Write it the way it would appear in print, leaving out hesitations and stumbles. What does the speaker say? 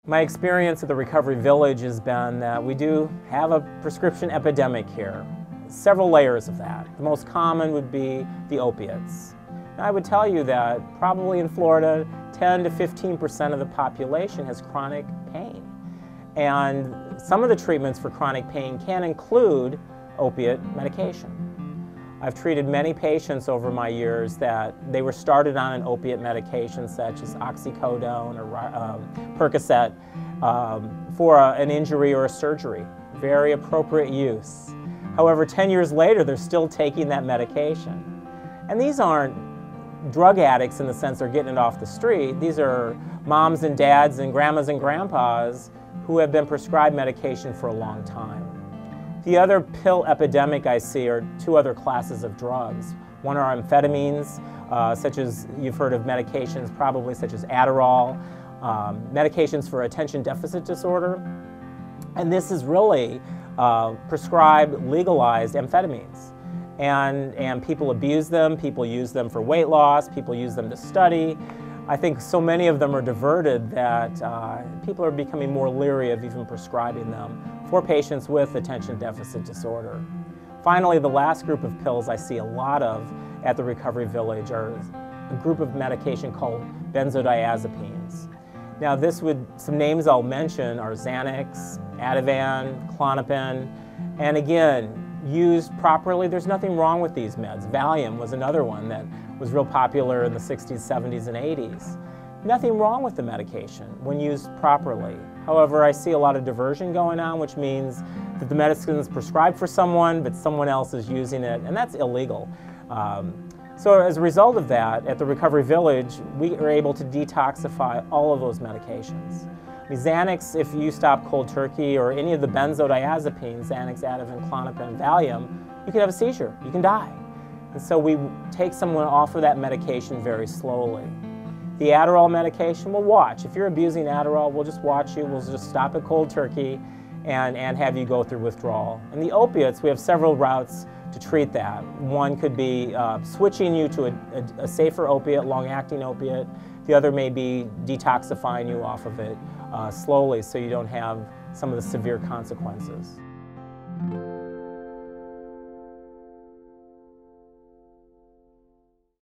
My experience at the Recovery Village has been that we do have a prescription epidemic here. Several layers of that. The most common would be the opiates. And I would tell you that probably in Florida, 10 to 15% of the population has chronic pain. And some of the treatments for chronic pain can include opiate medication. I've treated many patients over my years that they were started on an opiate medication such as oxycodone or Percocet for an injury or a surgery. Very appropriate use. However, 10 years later, they're still taking that medication. And these aren't drug addicts in the sense they're getting it off the street. These are moms and dads and grandmas and grandpas who have been prescribed medication for a long time. The other pill epidemic I see are two other classes of drugs. One are amphetamines, such as you've heard of medications probably such as Adderall, medications for attention deficit disorder. And this is really prescribed, legalized amphetamines. And people abuse them, people use them for weight loss, people use them to study. I think so many of them are diverted that people are becoming more leery of even prescribing them for patients with attention deficit disorder. Finally, the last group of pills I see a lot of at the Recovery Village are a group of medication called benzodiazepines. Now some names I'll mention are Xanax, Ativan, Klonopin, and again, used properly, there's nothing wrong with these meds. Valium was another one that was real popular in the 60s, 70s, and 80s. Nothing wrong with the medication when used properly. However, I see a lot of diversion going on, which means that the medicine is prescribed for someone, but someone else is using it, and that's illegal. So as a result of that, at the Recovery Village, we are able to detoxify all of those medications. I mean, Xanax, if you stop cold turkey, or any of the benzodiazepines, Xanax, Ativan, Klonopin, Valium, you can have a seizure, you can die. And so we take someone off of that medication very slowly. The Adderall medication, we'll watch. If you're abusing Adderall, we'll just watch you, we'll just stop at cold turkey and have you go through withdrawal. And the opiates, we have several routes to treat that. One could be switching you to a safer opiate, long-acting opiate. The other may be detoxifying you off of it slowly so you don't have some of the severe consequences.